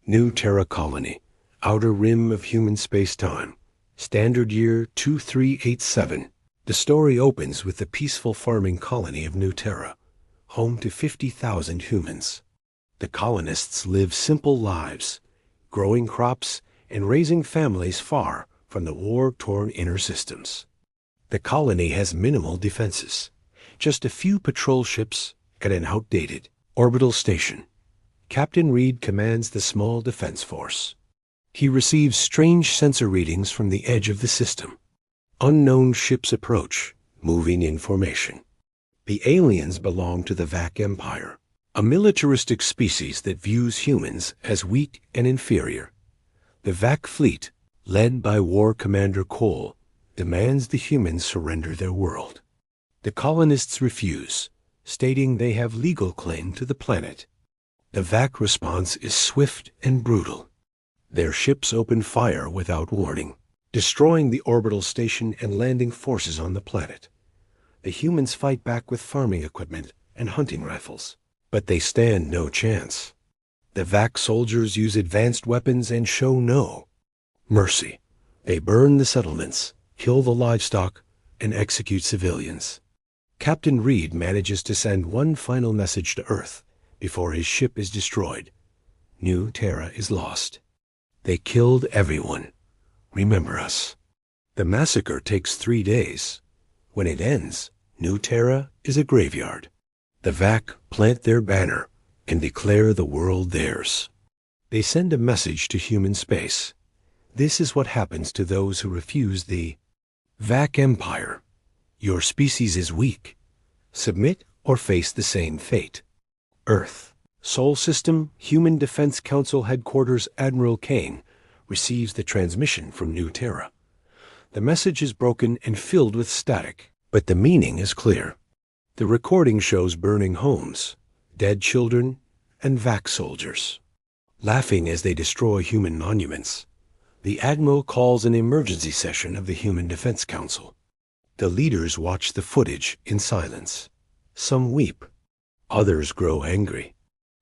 New Terra Colony, outer rim of human space-time, standard year 2387. The story opens with the peaceful farming colony of New Terra, home to 50,000 humans. The colonists live simple lives, growing crops and raising families far from the war-torn inner systems. The colony has minimal defenses, just a few patrol ships and an outdated orbital station. Captain Reed commands the small defense force. He receives strange sensor readings from the edge of the system. Unknown ships approach, moving in formation. The aliens belong to the Vac Empire, a militaristic species that views humans as weak and inferior. The Vac fleet, led by War Commander Cole, demands the humans surrender their world. The colonists refuse, stating they have legal claim to the planet. The Vac response is swift and brutal. Their ships open fire without warning, destroying the orbital station and landing forces on the planet. The humans fight back with farming equipment and hunting rifles, but they stand no chance. The Vac soldiers use advanced weapons and show no mercy. They burn the settlements, kill the livestock, and execute civilians. Captain Reed manages to send one final message to Earth before his ship is destroyed. New Terra is lost. They killed everyone. Remember us. The massacre takes 3 days. When it ends, New Terra is a graveyard. The Vac plant their banner and declare the world theirs. They send a message to human space. This is what happens to those who refuse the Vac Empire. Your species is weak. Submit or face the same fate. Earth, Sol System, Human Defense Council Headquarters Admiral Kane receives the transmission from New Terra. The message is broken and filled with static, but the meaning is clear. The recording shows burning homes, dead children, and Vac soldiers. Laughing as they destroy human monuments, the Admiral calls an emergency session of the Human Defense Council. The leaders watch the footage in silence. Some weep. Others grow angry.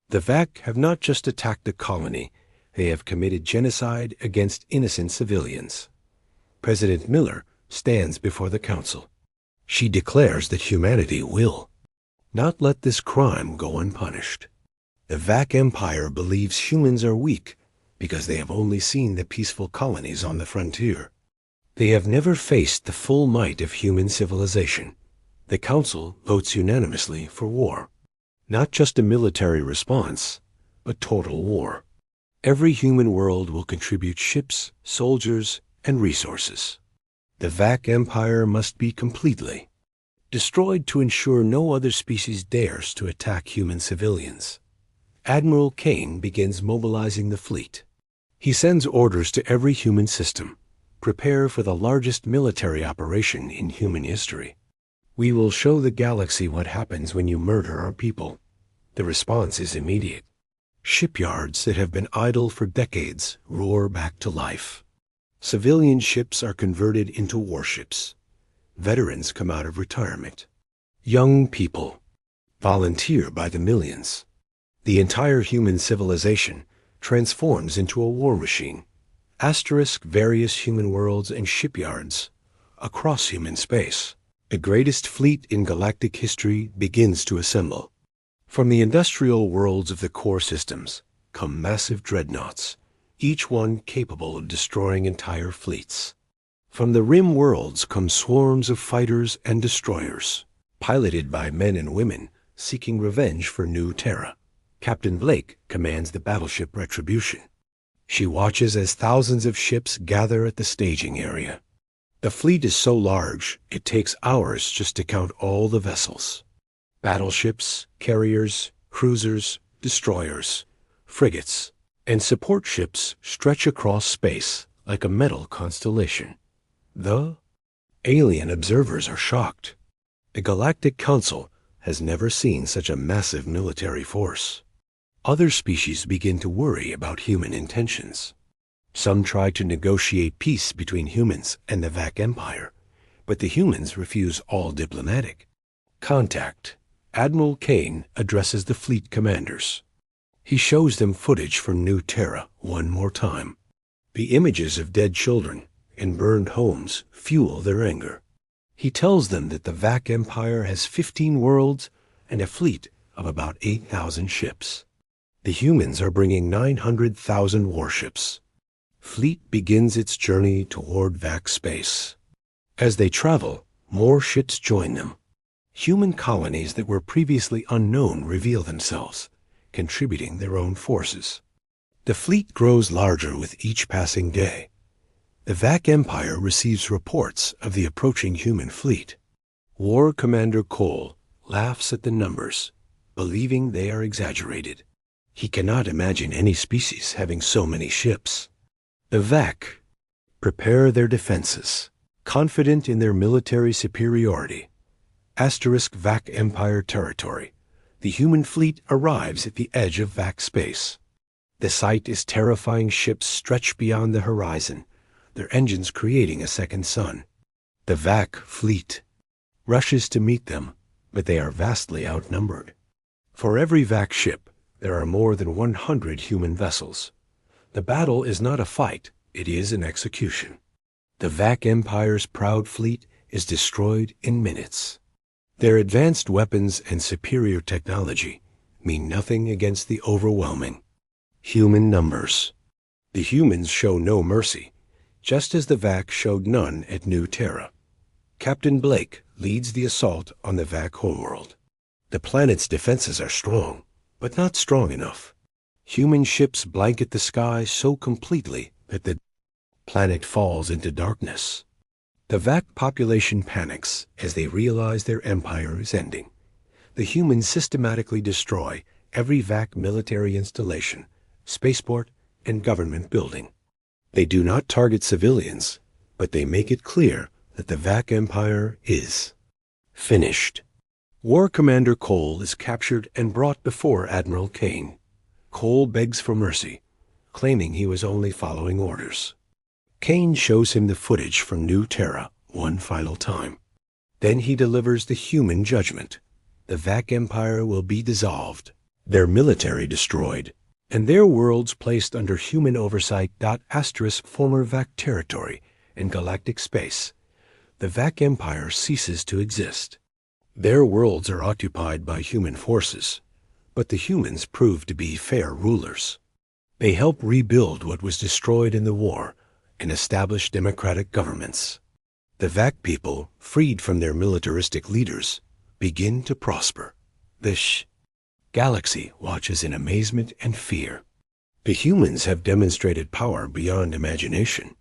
The Vac have not just attacked a colony, they have committed genocide against innocent civilians. President Miller stands before the council. She declares that humanity will not let this crime go unpunished. The Vac Empire believes humans are weak because they have only seen the peaceful colonies on the frontier. They have never faced the full might of human civilization. The council votes unanimously for war. Not just a military response, but total war. Every human world will contribute ships, soldiers, and resources. The Vac Empire must be completely destroyed to ensure no other species dares to attack human civilians. Admiral Kane begins mobilizing the fleet. He sends orders to every human system. Prepare for the largest military operation in human history. We will show the galaxy what happens when you murder our people. The response is immediate. Shipyards that have been idle for decades roar back to life. Civilian ships are converted into warships. Veterans come out of retirement. Young people volunteer by the millions. The entire human civilization transforms into a war machine. Various human worlds and shipyards across human space. The greatest fleet in galactic history begins to assemble. From the industrial worlds of the core systems come massive dreadnoughts, each one capable of destroying entire fleets. From the rim worlds come swarms of fighters and destroyers, piloted by men and women seeking revenge for New Terra. Captain Blake commands the battleship Retribution. She watches as thousands of ships gather at the staging area. The fleet is so large, it takes hours just to count all the vessels. Battleships, carriers, cruisers, destroyers, frigates, and support ships stretch across space like a metal constellation. The alien observers are shocked. The Galactic Council has never seen such a massive military force. Other species begin to worry about human intentions. Some try to negotiate peace between humans and the Vac Empire, but the humans refuse all diplomatic contact. Admiral Kane addresses the fleet commanders. He shows them footage from New Terra one more time. The images of dead children and burned homes fuel their anger. He tells them that the Vac Empire has 15 worlds and a fleet of about 8,000 ships. The humans are bringing 900,000 warships. Fleet begins its journey toward Vac space. As they travel, more ships join them. Human colonies that were previously unknown reveal themselves, contributing their own forces. The fleet grows larger with each passing day. The Vac Empire receives reports of the approaching human fleet. War Commander Cole laughs at the numbers, believing they are exaggerated. He cannot imagine any species having so many ships. The Vac prepare their defenses, confident in their military superiority. Vac Empire territory. The human fleet arrives at the edge of Vac space. The sight is terrifying. Ships stretch beyond the horizon, their engines creating a second sun. The Vac fleet rushes to meet them, but they are vastly outnumbered. For every Vac ship, there are more than 100 human vessels. The battle is not a fight, it is an execution. The Vac Empire's proud fleet is destroyed in minutes. Their advanced weapons and superior technology mean nothing against the overwhelming human numbers. The humans show no mercy, just as the Vac showed none at New Terra. Captain Blake leads the assault on the Vac homeworld. The planet's defenses are strong, but not strong enough. Human ships blanket the sky so completely that the planet falls into darkness. The Vac population panics as they realize their empire is ending. The humans systematically destroy every Vac military installation, spaceport, and government building. They do not target civilians, but they make it clear that the Vac Empire is finished. War Commander Cole is captured and brought before Admiral Kane. Cole begs for mercy, claiming he was only following orders. Kane shows him the footage from New Terra one final time. Then he delivers the human judgment. The Vac Empire will be dissolved, their military destroyed, and their worlds placed under human oversight. Former Vac territory in galactic space. The Vac Empire ceases to exist. Their worlds are occupied by human forces, but the humans prove to be fair rulers. They help rebuild what was destroyed in the war and establish democratic governments. The Vac people, freed from their militaristic leaders, begin to prosper. The galaxy watches in amazement and fear. The humans have demonstrated power beyond imagination.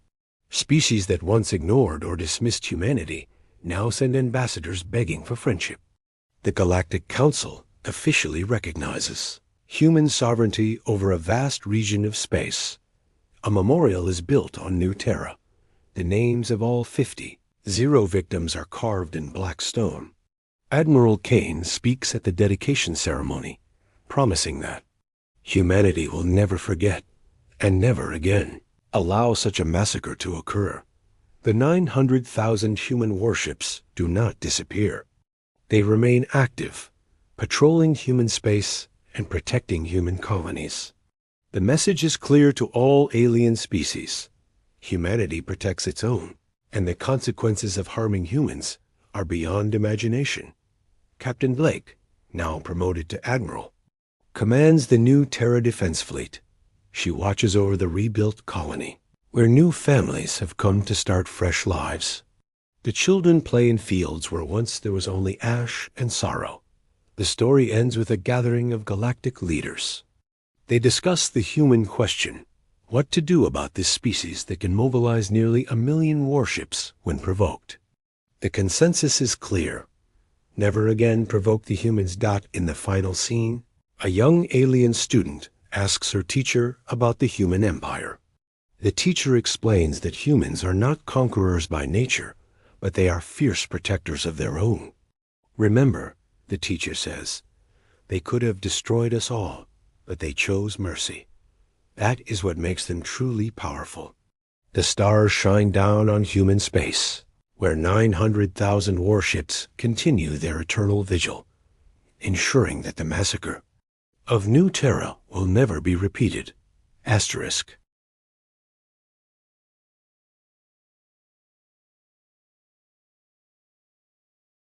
Species that once ignored or dismissed humanity now send ambassadors begging for friendship. The Galactic Council officially recognizes human sovereignty over a vast region of space. A memorial is built on New Terra. The names of all 50 Zero victims are carved in black stone. Admiral Kane speaks at the dedication ceremony, promising that humanity will never forget and never again allow such a massacre to occur. The 900,000 human warships do not disappear. They remain active, patrolling human space and protecting human colonies. The message is clear to all alien species. Humanity protects its own, and the consequences of harming humans are beyond imagination. Captain Blake, now promoted to Admiral, commands the New Terra Defense Fleet. She watches over the rebuilt colony, where new families have come to start fresh lives. The children play in fields where once there was only ash and sorrow. The story ends with a gathering of galactic leaders. They discuss the human question, what to do about this species that can mobilize nearly 1 million warships when provoked. The consensus is clear. Never again provoke the humans. In the final scene, a young alien student asks her teacher about the human empire. The teacher explains that humans are not conquerors by nature, but they are fierce protectors of their own. Remember, the teacher says, they could have destroyed us all, but they chose mercy. That is what makes them truly powerful. The stars shine down on human space, where 900,000 warships continue their eternal vigil, ensuring that the massacre of New Terra will never be repeated. Asterisk.